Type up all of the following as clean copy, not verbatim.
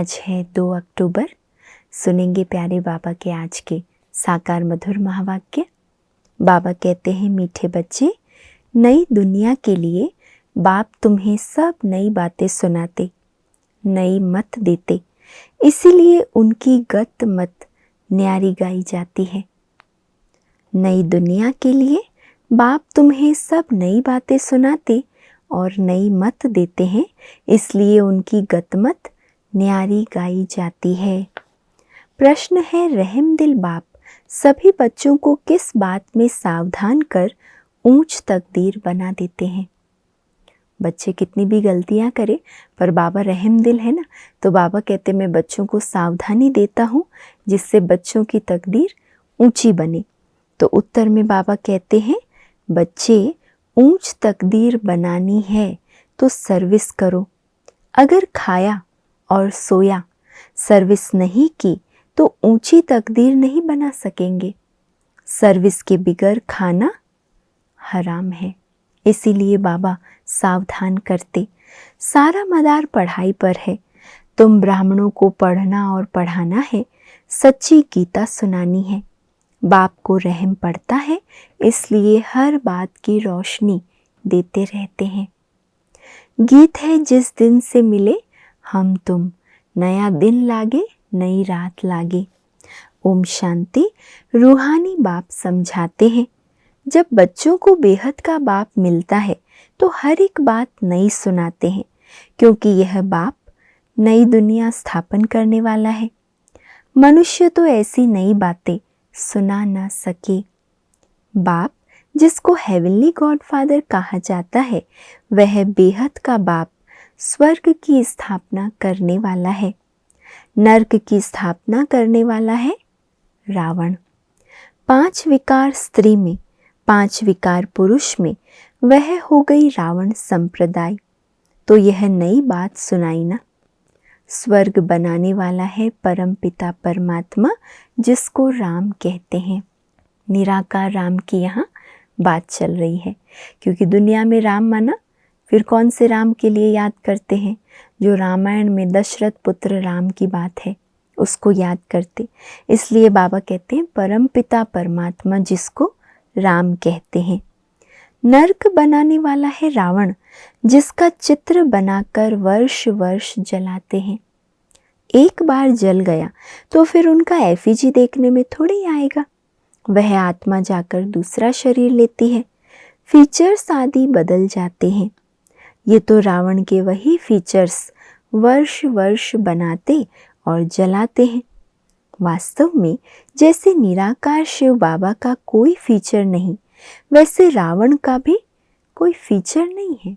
आज है 2 अक्टूबर। सुनेंगे प्यारे बाबा के आज के साकार मधुर महावाक्य। बाबा कहते हैं, मीठे बच्चे, नई दुनिया के लिए बाप तुम्हें सब नई बातें सुनाते, नई मत देते, इसीलिए उनकी गत मत न्यारी गाई जाती है। नई दुनिया के लिए बाप तुम्हें सब नई बातें सुनाते और नई मत देते हैं, इसलिए उनकी गतमत न्यारी गाई जाती है। प्रश्न है, रहमदिल बाप सभी बच्चों को किस बात में सावधान कर ऊंच तकदीर बना देते हैं? बच्चे कितनी भी गलतियां करें पर बाबा रहमदिल है ना, तो बाबा कहते मैं बच्चों को सावधानी देता हूँ जिससे बच्चों की तकदीर ऊंची बने। तो उत्तर में बाबा कहते हैं, बच्चे ऊंच तकदीर बनानी है तो सर्विस करो। अगर खाया और सोया, सर्विस नहीं की तो ऊंची तकदीर नहीं बना सकेंगे। सर्विस के बिगर खाना हराम है, इसीलिए बाबा सावधान करते। सारा मदार पढ़ाई पर है, तुम ब्राह्मणों को पढ़ना और पढ़ाना है, सच्ची गीता सुनानी है। बाप को रहम पड़ता है, इसलिए हर बात की रोशनी देते रहते हैं। गीत है जिस दिन से मिले हम तुम, नया दिन लागे नई रात लागे। ओम शांति। रूहानी बाप समझाते हैं, जब बच्चों को बेहद का बाप मिलता है तो हर एक बात नई सुनाते हैं, क्योंकि यह बाप नई दुनिया स्थापन करने वाला है। मनुष्य तो ऐसी नई बातें सुना ना सके। बाप जिसको हेवनली गॉडफादर कहा जाता है, वह बेहद का बाप स्वर्ग की स्थापना करने वाला है। नर्क की स्थापना करने वाला है रावण। 5 विकार स्त्री में, 5 विकार पुरुष में वह हो गई रावण संप्रदाय। तो यह नई बात सुनाई ना। स्वर्ग बनाने वाला है परम पिता परमात्मा, जिसको राम कहते हैं। निराकार राम की यहाँ बात चल रही है, क्योंकि दुनिया में राम माना, फिर कौन से राम के लिए याद करते हैं? जो रामायण में दशरथ पुत्र राम की बात है उसको याद करते। इसलिए बाबा कहते हैं परम पिता परमात्मा, जिसको राम कहते हैं। नरक बनाने वाला है रावण, जिसका चित्र बनाकर वर्ष वर्ष जलाते हैं। एक बार जल गया तो फिर उनका एफिजी देखने में थोड़ी आएगा। वह आत्मा जाकर दूसरा शरीर लेती है, फीचर्स आदि बदल जाते हैं। ये तो रावण के वही फीचर्स वर्ष वर्ष बनाते और जलाते हैं। वास्तव में जैसे निराकार शिव बाबा का कोई फीचर नहीं, वैसे रावण का भी कोई फीचर नहीं है,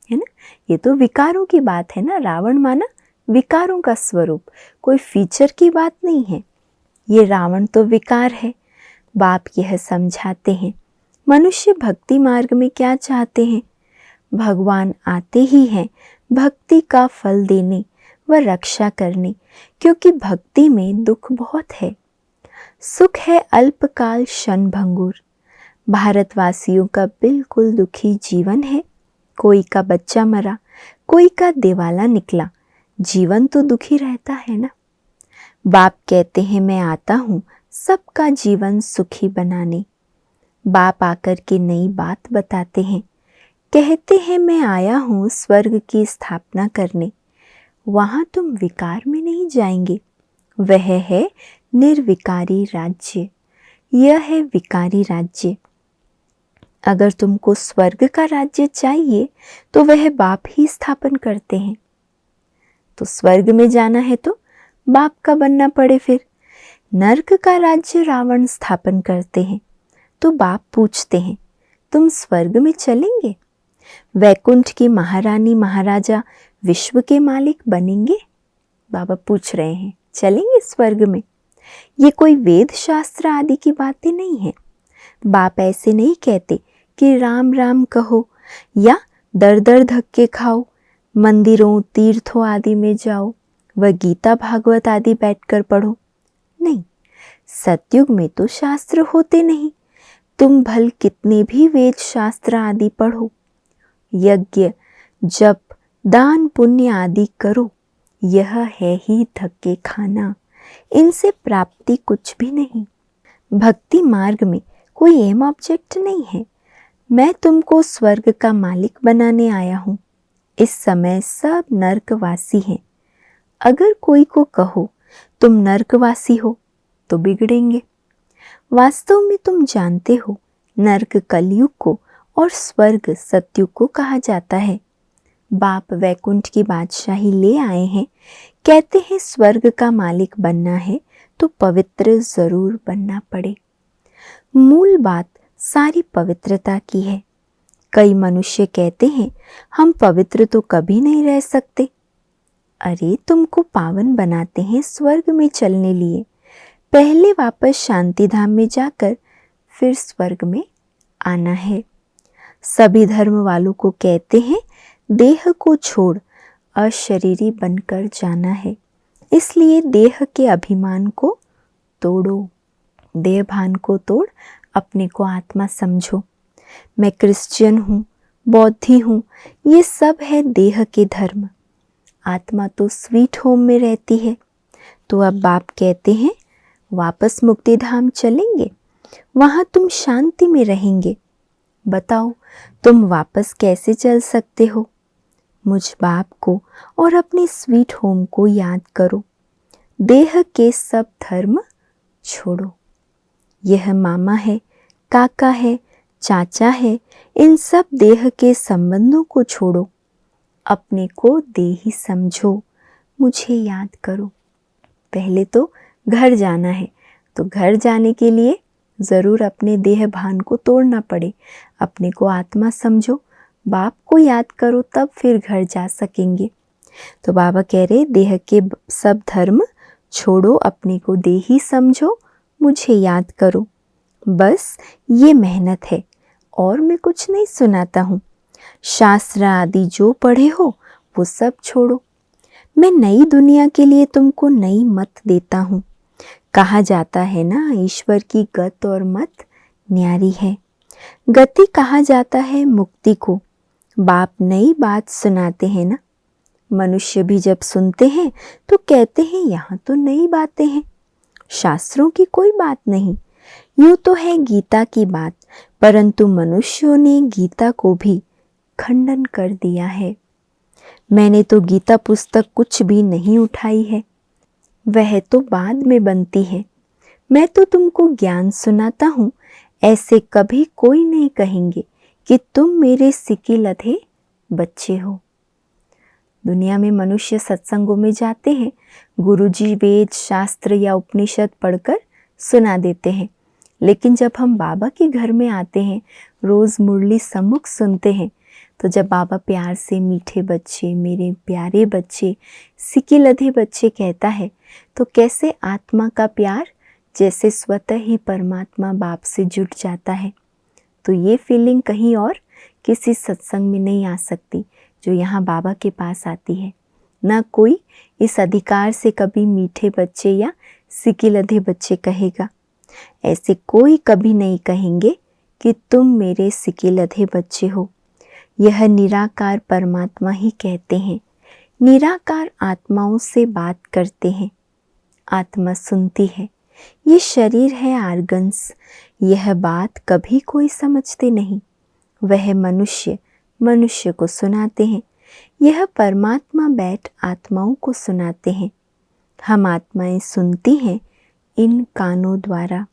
है ना। ये तो विकारों की बात है ना। रावण माना विकारों का स्वरूप, कोई फीचर की बात नहीं है। ये रावण तो विकार है। बाप यह समझाते हैं, मनुष्य भक्ति मार्ग में क्या चाहते हैं? भगवान आते ही हैं भक्ति का फल देने व रक्षा करने, क्योंकि भक्ति में दुख बहुत है। सुख है अल्पकाल क्षण भंगुर। भारतवासियों का बिल्कुल दुखी जीवन है। कोई का बच्चा मरा, कोई का दिवाला निकला, जीवन तो दुखी रहता है ना। बाप कहते हैं, मैं आता हूँ सबका जीवन सुखी बनाने। बाप आकर के नई बात बताते हैं, कहते हैं मैं आया हूँ स्वर्ग की स्थापना करने। वहाँ तुम विकार में नहीं जाएंगे, वह है निर्विकारी राज्य। यह है विकारी राज्य। अगर तुमको स्वर्ग का राज्य चाहिए तो वह बाप ही स्थापन करते हैं। तो स्वर्ग में जाना है तो बाप का बनना पड़े। फिर नर्क का राज्य रावण स्थापन करते हैं, तो बाप पूछते हैं, तुम स्वर्ग में चलेंगे? वैकुंठ की महारानी महाराजा विश्व के मालिक बनेंगे? बाबा पूछ रहे हैं, चलेंगे स्वर्ग में? ये कोई वेद शास्त्र आदि की बातें नहीं है। बाप ऐसे नहीं कहते कि राम राम कहो या दर दर धक्के खाओ, मंदिरों तीर्थों आदि में जाओ व गीता भागवत आदि बैठकर पढ़ो। नहीं, सतयुग में तो शास्त्र होते नहीं। तुम भल कितने भी वेद शास्त्र आदि पढ़ो, यज्ञ जप दान पुण्य आदि करो, यह है ही धक्के खाना, इनसे प्राप्ति कुछ भी नहीं। भक्ति मार्ग में कोई एम ऑब्जेक्ट नहीं है। मैं तुमको स्वर्ग का मालिक बनाने आया हूँ। इस समय सब नर्कवासी हैं। अगर कोई को कहो तुम नर्कवासी हो तो बिगड़ेंगे। वास्तव में तुम जानते हो नर्क कलयुग को और स्वर्ग सतयुग को कहा जाता है। बाप वैकुंठ की बादशाही ले आए हैं। कहते हैं स्वर्ग का मालिक बनना है तो पवित्र जरूर बनना पड़े। मूल बात सारी पवित्रता की है। कई मनुष्य कहते हैं हम पवित्र तो कभी नहीं रह सकते। अरे तुमको पावन बनाते हैं स्वर्ग में चलने लिए। पहले वापस शांति धाम में जाकर फिर स्वर्ग में आना है। सभी धर्म वालों को कहते हैं देह को छोड़ अशरीरी बनकर जाना है। इसलिए देह के अभिमान को तोड़ो। देह भान को तोड़ अपने को आत्मा समझो। मैं क्रिश्चियन हूँ, बौद्धि हूँ, ये सब है देह के धर्म। आत्मा तो स्वीट होम में रहती है। तो अब बाप कहते हैं वापस मुक्ति धाम चलेंगे, वहाँ तुम शांति में रहेंगे। बताओ तुम वापस कैसे चल सकते हो? मुझ बाप को और अपने स्वीट होम को याद करो। देह के सब धर्म छोड़ो। यह मामा है, काका है, चाचा है, इन सब देह के संबंधों को छोड़ो। अपने को देही समझो, मुझे याद करो। पहले तो घर जाना है, तो घर जाने के लिए ज़रूर अपने देह भान को तोड़ना पड़े। अपने को आत्मा समझो, बाप को याद करो, तब फिर घर जा सकेंगे। तो बाबा कह रहे देह के सब धर्म छोड़ो, अपने को देही समझो, मुझे याद करो। बस ये मेहनत है और मैं कुछ नहीं सुनाता हूँ। शास्त्र आदि जो पढ़े हो वो सब छोड़ो। मैं नई दुनिया के लिए तुमको नई मत देता हूँ। कहा जाता है ना ईश्वर की गत और मत न्यारी है। गति कहा जाता है मुक्ति को। बाप नई बात सुनाते हैं ना। मनुष्य भी जब सुनते हैं तो कहते हैं यहाँ तो नई बातें हैं, शास्त्रों की कोई बात नहीं। यूँ तो है गीता की बात, परंतु मनुष्यों ने गीता को भी खंडन कर दिया है। मैंने तो गीता पुस्तक कुछ भी नहीं उठाई है, वह तो बाद में बनती है। मैं तो तुमको ज्ञान सुनाता हूँ, ऐसे कभी कोई नहीं कहेंगे कि तुम मेरे सिकी लधे बच्चे हो। दुनिया में मनुष्य सत्संगों में जाते हैं, गुरुजी वेद शास्त्र या उपनिषद पढ़कर सुना देते हैं, लेकिन जब हम बाबा के घर में आते हैं, रोज़ मुरली सम्मुख सुनते हैं, तो जब बाबा प्यार से मीठे बच्चे, मेरे प्यारे बच्चे, सिके लधे बच्चे कहता है, तो कैसे आत्मा का प्यार जैसे स्वतः ही परमात्मा बाप से जुट जाता है। तो ये फीलिंग कहीं और किसी सत्संग में नहीं आ सकती जो यहाँ बाबा के पास आती है। ना कोई इस अधिकार से कभी मीठे बच्चे या सिके लधे बच्चे कहेगा। ऐसे कोई कभी नहीं कहेंगे कि तुम मेरे सिके लधे बच्चे हो। यह निराकार परमात्मा ही कहते हैं। निराकार आत्माओं से बात करते हैं, आत्मा सुनती है। ये शरीर है आर्गन्स, यह बात कभी कोई समझते नहीं। वह मनुष्य मनुष्य को सुनाते हैं, यह परमात्मा बैठ आत्माओं को सुनाते हैं। हम आत्माएं सुनती हैं इन कानों द्वारा।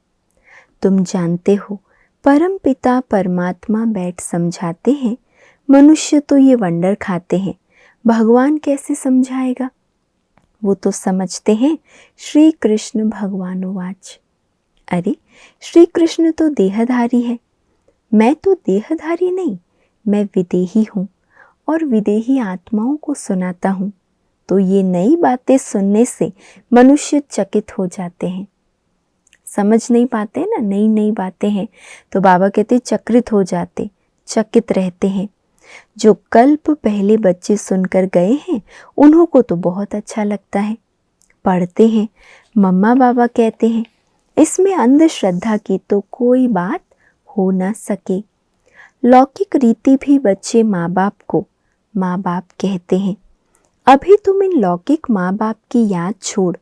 तुम जानते हो परम पिता परमात्मा बैठ समझाते हैं। मनुष्य तो ये वंडर खाते हैं, भगवान कैसे समझाएगा। वो तो समझते हैं श्री कृष्ण भगवानुवाच। अरे श्री कृष्ण तो देहधारी है, मैं तो देहधारी नहीं, मैं विदेही हूँ और विदेही आत्माओं को सुनाता हूँ। तो ये नई बातें सुनने से मनुष्य चकित हो जाते हैं। समझ नहीं पाते ना, नई नई बातें हैं तो बाबा कहते चकित हो जाते, चकित रहते हैं। जो कल्प पहले बच्चे सुनकर गए हैं उन्हों को तो बहुत अच्छा लगता है, पढ़ते हैं, मम्मा बाबा कहते हैं। इसमें अंधश्रद्धा की तो कोई बात हो ना सके। लौकिक रीति भी बच्चे माँ बाप को माँ बाप कहते हैं। अभी तुम इन लौकिक माँ बाप की याद छोड़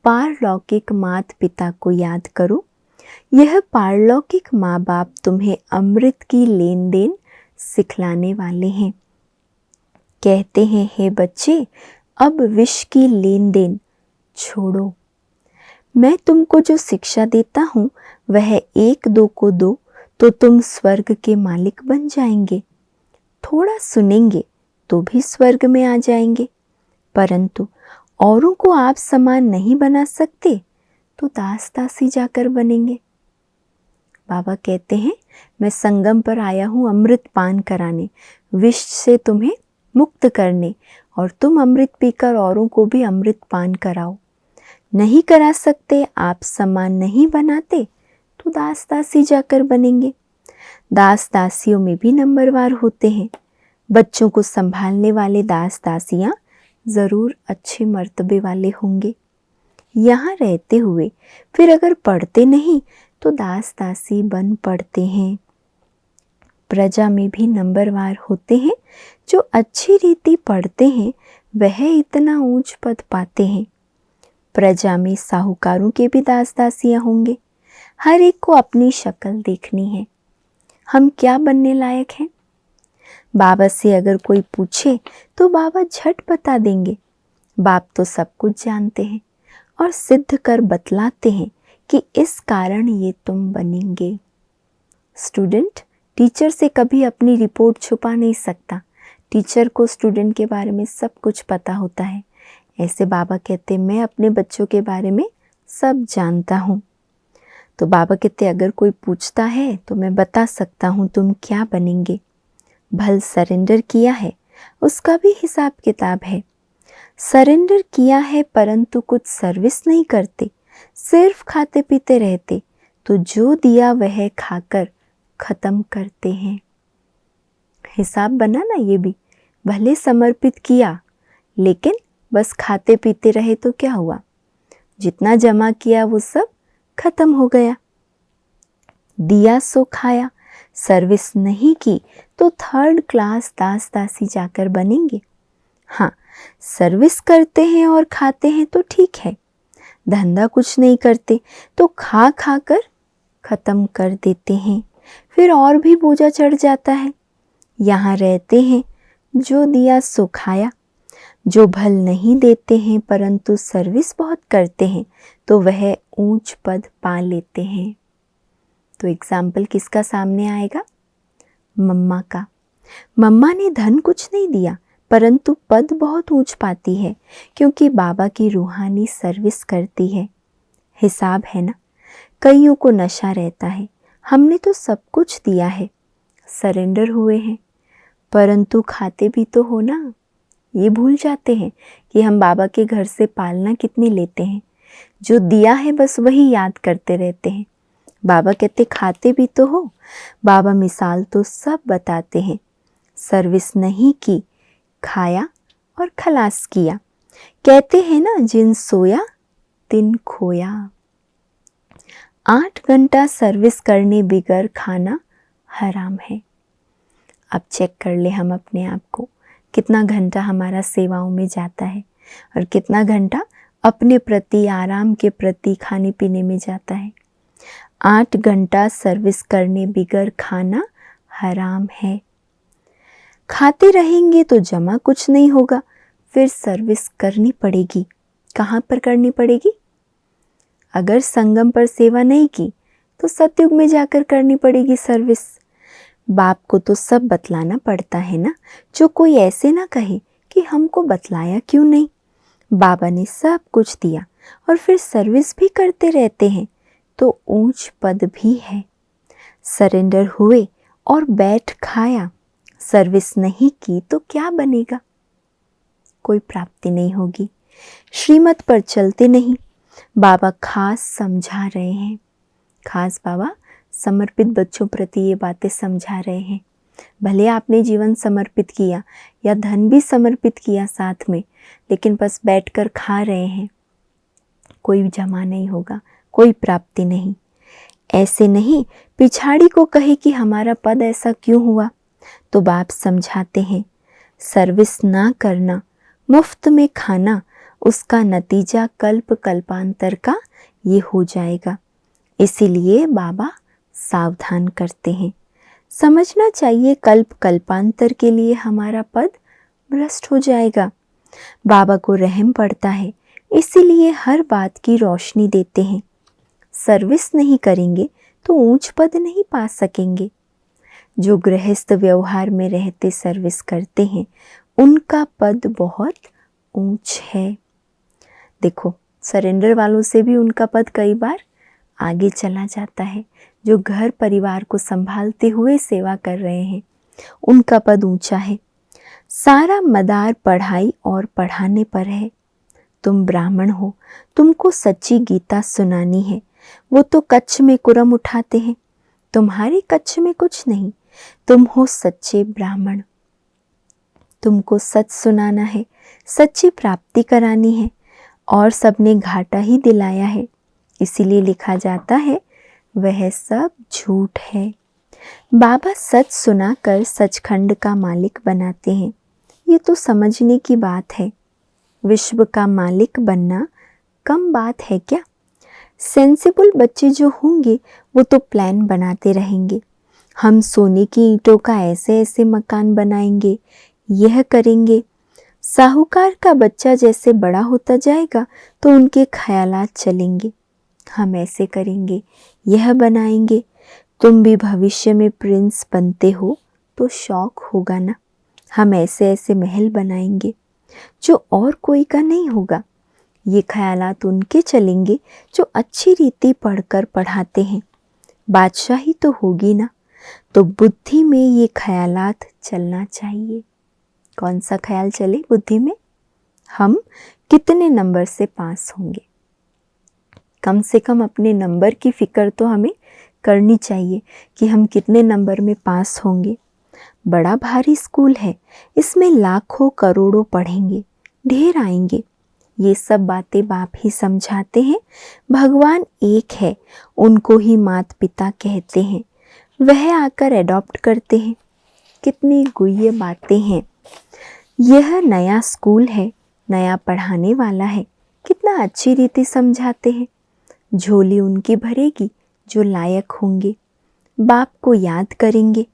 पारलौकिक माता पिता को याद करो। यह पारलौकिक माँ बाप तुम्हें अमृत की लेन देन सिखलाने वाले हैं। कहते हैं, हे बच्चे, अब विष की लेन देन छोड़ो। मैं तुमको जो शिक्षा देता हूँ वह 1-2 को दो तो तुम स्वर्ग के मालिक बन जाएंगे। थोड़ा सुनेंगे तो भी स्वर्ग में आ जाएंगे, परंतु औरों को आप समान नहीं बना सकते तो दास दासी जाकर बनेंगे। बाबा कहते हैं, मैं संगम पर आया हूँ अमृत पान कराने, विष से तुम्हें मुक्त करने, और तुम अमृत पीकर औरों को भी अमृत पान कराओ। नहीं करा सकते, आप समान नहीं बनाते तो दास दासी जाकर बनेंगे। दास दासियों में भी नंबरवार होते हैं। बच्चों को संभालने वाले दास दासियां जरूर अच्छे मर्तबे वाले होंगे। यहाँ रहते हुए फिर अगर पढ़ते नहीं तो दास दासी बन पड़ते हैं। प्रजा में भी नंबरवार होते हैं। जो अच्छी रीति पढ़ते हैं वह इतना ऊंच पद पाते हैं। प्रजा में साहूकारों के भी दास दासियां होंगे। हर एक को अपनी शक्ल देखनी है। हम क्या बनने लायक हैं? बाबा से अगर कोई पूछे तो बाबा झट बता देंगे। बाप तो सब कुछ जानते हैं और सिद्ध कर बतलाते हैं कि इस कारण ये तुम बनेंगे। स्टूडेंट टीचर से कभी अपनी रिपोर्ट छुपा नहीं सकता। टीचर को स्टूडेंट के बारे में सब कुछ पता होता है। ऐसे बाबा कहते, मैं अपने बच्चों के बारे में सब जानता हूँ। तो बाबा कहते, अगर कोई पूछता है तो मैं बता सकता हूँ तुम क्या बनेंगे। भल सरेंडर किया है उसका भी हिसाब किताब है। सरेंडर किया है परंतु कुछ सर्विस नहीं करते, सिर्फ खाते पीते रहते, तो जो दिया वह खाकर खत्म करते हैं। हिसाब बना ना ये भी। भले समर्पित किया लेकिन बस खाते पीते रहे तो क्या हुआ? जितना जमा किया वो सब खत्म हो गया। दिया सो खाया, सर्विस नहीं की तो 3rd क्लास दास दासी जाकर बनेंगे। हाँ, सर्विस करते हैं और खाते हैं तो ठीक है। धंधा कुछ नहीं करते तो खा खा कर खत्म कर देते हैं, फिर और भी बोझा चढ़ जाता है। यहाँ रहते हैं, जो दिया सो खाया। जो भल नहीं देते हैं परंतु सर्विस बहुत करते हैं तो वह ऊंच पद पा लेते हैं। तो एग्जाम्पल किसका सामने आएगा? मम्मा का। मम्मा ने धन कुछ नहीं दिया परंतु पद बहुत ऊंच पाती है क्योंकि बाबा की रूहानी सर्विस करती है। हिसाब है ना। कईयों को नशा रहता है, हमने तो सब कुछ दिया है, सरेंडर हुए हैं, परंतु खाते भी तो हो ना। ये भूल जाते हैं कि हम बाबा के घर से पालना कितनी लेते हैं। जो दिया है बस वही याद करते रहते हैं। बाबा कहते, खाते भी तो हो। बाबा मिसाल तो सब बताते हैं। सर्विस नहीं की, खाया और खलास किया। कहते हैं ना, जिन सोया तिन खोया। 8 घंटा सर्विस करने बिगर खाना हराम है। अब चेक कर ले हम अपने आप को, कितना घंटा हमारा सेवाओं में जाता है और कितना घंटा अपने प्रति, आराम के प्रति, खाने पीने में जाता है। 8 घंटा सर्विस करने बिगर खाना हराम है। खाते रहेंगे तो जमा कुछ नहीं होगा, फिर सर्विस करनी पड़ेगी। कहाँ पर करनी पड़ेगी? अगर संगम पर सेवा नहीं की तो सतयुग में जाकर करनी पड़ेगी सर्विस। बाप को तो सब बतलाना पड़ता है ना। जो कोई ऐसे ना कहे कि हमको बतलाया क्यों नहीं। बाबा ने सब कुछ दिया और फिर सर्विस भी करते रहते हैं तो ऊंच पद भी है। सरेंडर हुए और बैठ खाया, सर्विस नहीं की तो क्या बनेगा? कोई प्राप्ति नहीं होगी। श्रीमत पर चलते नहीं। बाबा खास समझा रहे हैं। खास बाबा समर्पित बच्चों प्रति ये बातें समझा रहे हैं। भले आपने जीवन समर्पित किया या धन भी समर्पित किया साथ में, लेकिन बस बैठकर खा रहे हैं, कोई जमा नहीं होगा, कोई प्राप्ति नहीं। ऐसे नहीं पिछाड़ी को कहे कि हमारा पद ऐसा क्यों हुआ, तो बाप समझाते हैं, सर्विस ना करना मुफ्त में खाना, उसका नतीजा कल्प कल्पांतर का ये हो जाएगा। इसीलिए बाबा सावधान करते हैं। समझना चाहिए कल्प कल्पांतर के लिए हमारा पद भ्रष्ट हो जाएगा। बाबा को रहम पड़ता है, इसीलिए हर बात की रोशनी देते हैं। सर्विस नहीं करेंगे तो ऊंच पद नहीं पा सकेंगे। जो गृहस्थ व्यवहार में रहते सर्विस करते हैं उनका पद बहुत ऊंच है। देखो, सरेंडर वालों से भी उनका पद कई बार आगे चला जाता है। जो घर परिवार को संभालते हुए सेवा कर रहे हैं उनका पद ऊंचा है। सारा मदार पढ़ाई और पढ़ाने पर है। तुम ब्राह्मण हो, तुमको सच्ची गीता सुनानी है। वो तो कच्छ में कुरम उठाते हैं, तुम्हारे कच्छ में कुछ नहीं। तुम हो सच्चे ब्राह्मण, तुमको सच सुनाना है, सच्ची प्राप्ति करानी है। और सबने घाटा ही दिलाया है, इसीलिए लिखा जाता है वह सब झूठ है। बाबा सच सुनाकर सचखंड का मालिक बनाते हैं। ये तो समझने की बात है। विश्व का मालिक बनना कम बात है क्या? सेंसिबल बच्चे जो होंगे वो तो प्लान बनाते रहेंगे। हम सोने की ईंटों का ऐसे ऐसे मकान बनाएंगे, यह करेंगे। साहूकार का बच्चा जैसे बड़ा होता जाएगा तो उनके ख्यालात चलेंगे। हम ऐसे करेंगे, यह बनाएंगे। तुम भी भविष्य में प्रिंस बनते हो तो शौक होगा ना। हम ऐसे ऐसे महल बनाएंगे जो और कोई का नहीं होगा। ये ख्यालात उनके चलेंगे जो अच्छी रीति पढ़कर पढ़ाते हैं। बादशाही तो होगी ना, तो बुद्धि में ये ख्यालात चलना चाहिए। कौन सा ख्याल चले बुद्धि में? हम कितने नंबर से पास होंगे। कम से कम अपने नंबर की फिक्र तो हमें करनी चाहिए कि हम कितने नंबर में पास होंगे। बड़ा भारी स्कूल है, इसमें लाखों करोड़ों पढ़ेंगे, ढेर आएंगे। ये सब बातें बाप ही समझाते हैं। भगवान एक है, उनको ही माता पिता कहते हैं। वह आकर एडॉप्ट करते हैं। कितनी गुह्य बातें हैं। यह नया स्कूल है, नया पढ़ाने वाला है, कितना अच्छी रीति समझाते हैं। झोली उनकी भरेगी जो लायक होंगे, बाप को याद करेंगे।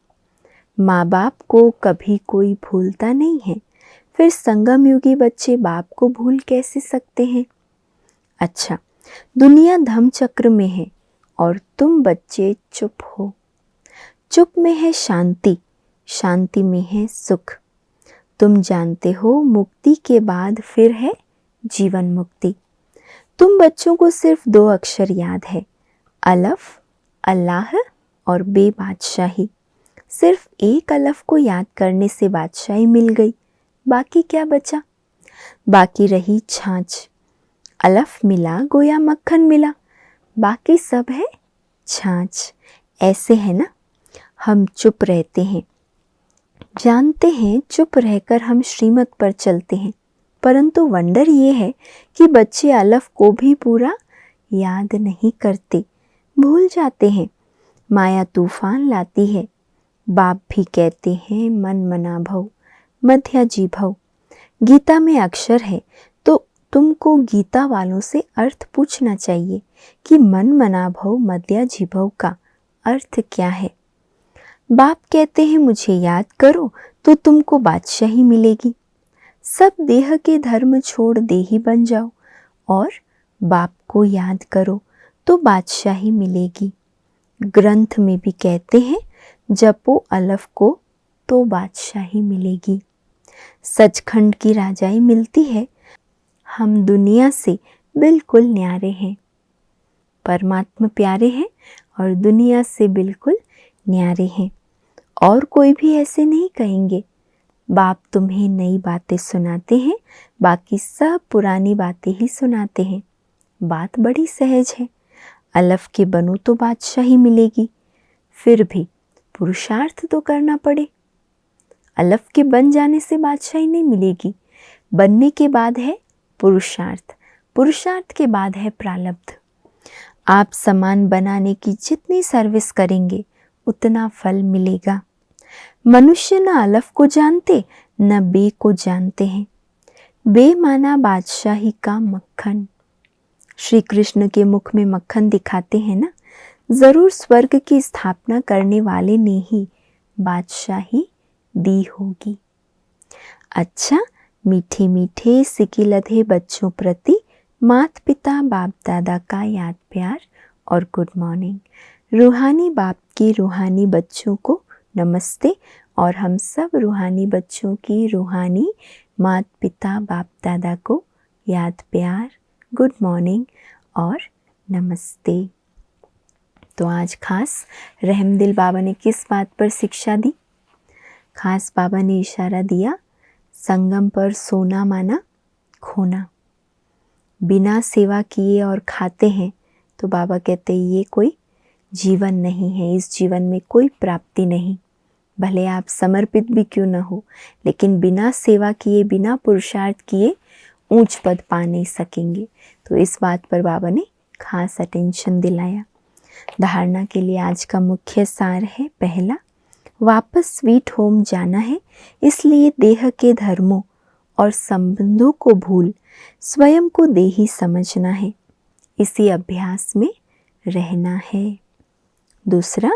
माँ बाप को कभी कोई भूलता नहीं है, फिर संगम युगी बच्चे बाप को भूल कैसे सकते हैं? अच्छा, दुनिया धम चक्र में है और तुम बच्चे चुप हो। चुप में है शांति, शांति में है सुख। तुम जानते हो मुक्ति के बाद फिर है जीवन मुक्ति। तुम बच्चों को सिर्फ 2 अक्षर याद है, अलफ अल्लाह और बे बादशाही। सिर्फ एक अलफ को याद करने से बादशाही मिल गई, बाकी क्या बचा? बाकी रही छाछ। अलफ मिला गोया मक्खन मिला, बाकी सब है छाछ। ऐसे है ना, हम चुप रहते हैं, जानते हैं चुप रहकर हम श्रीमत पर चलते हैं। परंतु वंडर ये है कि बच्चे अलफ को भी पूरा याद नहीं करते, भूल जाते हैं। माया तूफान लाती है। बाप भी कहते हैं मन मना भव मध्या जी भव। गीता में अक्षर है तो तुमको गीता वालों से अर्थ पूछना चाहिए कि मन मना भव मध्या जी भव का अर्थ क्या है। बाप कहते हैं मुझे याद करो तो तुमको बादशाही मिलेगी। सब देह के धर्म छोड़ देही बन जाओ और बाप को याद करो तो बादशाही मिलेगी। ग्रंथ में भी कहते हैं जपो अलफ को तो बादशाही मिलेगी। सचखंड की राजाई मिलती है। हम दुनिया से बिल्कुल न्यारे हैं, परमात्मा प्यारे हैं और दुनिया से बिल्कुल न्यारे हैं। और कोई भी ऐसे नहीं कहेंगे। बाप तुम्हें नई बातें सुनाते हैं, बाकी सब पुरानी बातें ही सुनाते हैं। बात बड़ी सहज है। अलफ के बनो तो बादशाही मिलेगी, फिर भी पुरुषार्थ तो करना पड़े। अलफ के बन जाने से बादशाही नहीं मिलेगी। बनने के बाद है पुरुषार्थ, पुरुषार्थ के बाद है प्रारब्ध। आप सामान बनाने की जितनी सर्विस करेंगे उतना फल मिलेगा। मनुष्य न अलफ को जानते न बे को जानते हैं। बेमाना बादशाही का मक्खन। श्री कृष्ण के मुख में मक्खन दिखाते हैं ना, ज़रूर स्वर्ग की स्थापना करने वाले ने ही बादशाही दी होगी। अच्छा, मीठे मीठे सिकी लधे बच्चों प्रति माता पिता बाप दादा का याद प्यार और गुड मॉर्निंग। रूहानी बाप की रूहानी बच्चों को नमस्ते, और हम सब रूहानी बच्चों की रूहानी माता पिता बाप दादा को याद प्यार, गुड मॉर्निंग और नमस्ते। तो आज खास रहमदिल बाबा ने किस बात पर शिक्षा दी? खास बाबा ने इशारा दिया, संगम पर सोना माना खोना। बिना सेवा किए और खाते हैं तो बाबा कहते हैं ये कोई जीवन नहीं है, इस जीवन में कोई प्राप्ति नहीं। भले आप समर्पित भी क्यों न हो, लेकिन बिना सेवा किए, बिना पुरुषार्थ किए ऊंच पद पा नहीं सकेंगे। तो इस बात पर बाबा ने खास अटेंशन दिलाया। धारणा के लिए आज का मुख्य सार है, पहला, वापस स्वीट होम जाना है, इसलिए देह के धर्मों और संबंधों को भूल स्वयं को देही समझना है, इसी अभ्यास में रहना है। दूसरा,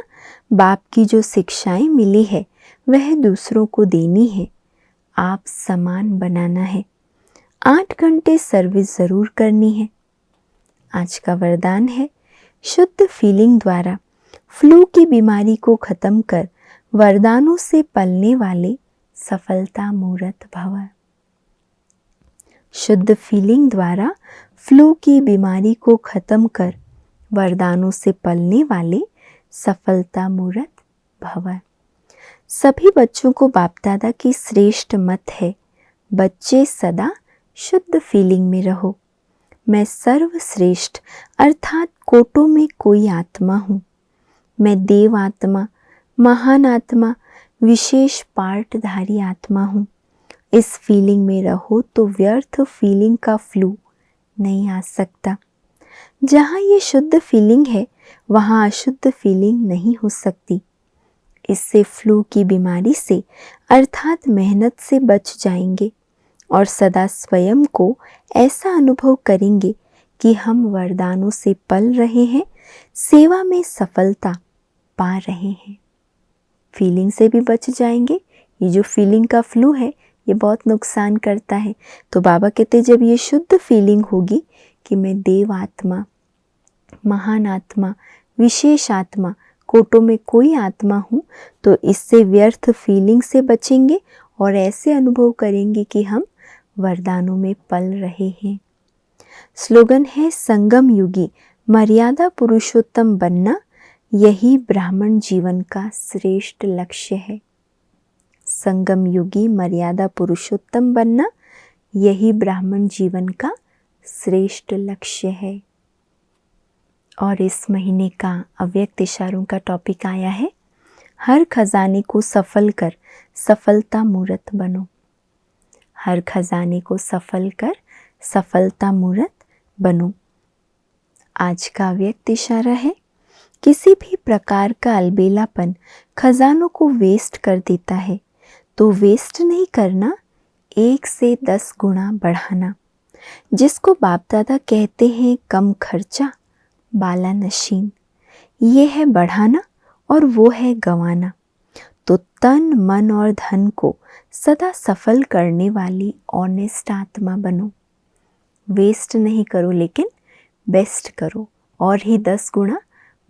बाप की जो शिक्षाएं मिली है वह दूसरों को देनी है, आप समान बनाना है। 8 घंटे सर्विस ज़रूर करनी है। आज का वरदान है, शुद्ध फीलिंग द्वारा फ्लू की बीमारी को ख़त्म कर वरदानों से पलने वाले सफलता मूर्त भव। शुद्ध फीलिंग द्वारा फ्लू की बीमारी को ख़त्म कर वरदानों से पलने वाले सफलता मूर्त भव। सभी बच्चों को बाप दादा की श्रेष्ठ मत है, बच्चे सदा शुद्ध फीलिंग में रहो। मैं सर्वश्रेष्ठ अर्थात कोटों में कोई आत्मा हूँ। मैं देव आत्मा, महान आत्मा, विशेष पार्टधारी आत्मा हूँ। इस फीलिंग में रहो तो व्यर्थ फीलिंग का फ्लू नहीं आ सकता। जहाँ ये शुद्ध फीलिंग है वहाँ अशुद्ध फीलिंग नहीं हो सकती। इससे फ्लू की बीमारी से अर्थात मेहनत से बच जाएंगे और सदा स्वयं को ऐसा अनुभव करेंगे कि हम वरदानों से पल रहे हैं, सेवा में सफलता पा रहे हैं। फीलिंग से भी बच जाएंगे। ये जो फीलिंग का फ्लू है ये बहुत नुकसान करता है। तो बाबा कहते हैं जब ये शुद्ध फीलिंग होगी कि मैं देव आत्मा, महान आत्मा, विशेष आत्मा, कोटों में कोई आत्मा हूँ, तो इससे व्यर्थ फीलिंग से बचेंगे और ऐसे अनुभव करेंगे कि हम वरदानों में पल रहे हैं। स्लोगन है, संगम युगी मर्यादा पुरुषोत्तम बनना, यही ब्राह्मण जीवन का श्रेष्ठ लक्ष्य है। संगम युगी मर्यादा पुरुषोत्तम बनना, यही ब्राह्मण जीवन का श्रेष्ठ लक्ष्य है। और इस महीने का अव्यक्त इशारों का टॉपिक आया है, हर खजाने को सफल कर सफलता मूर्त बनो। हर खजाने को सफल कर सफलता मूर्त बनो। आज का अव्यक्त इशारा है, किसी भी प्रकार का अलबेलापन खजानों को वेस्ट कर देता है, तो वेस्ट नहीं करना, 1 से 10 गुना बढ़ाना। जिसको बाप दादा कहते हैं कम खर्चा बाला नशीन, ये है बढ़ाना और वो है गंवाना। तो तन मन और धन को सदा सफल करने वाली ऑनेस्ट आत्मा बनो। वेस्ट नहीं करो लेकिन बेस्ट करो और ही 10 गुना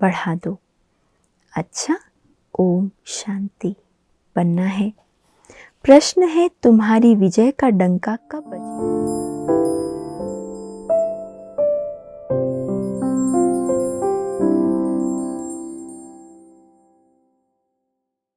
बढ़ा दो। अच्छा, ओम शांति बनना है। प्रश्न है, तुम्हारी विजय का डंका कब बजेगा?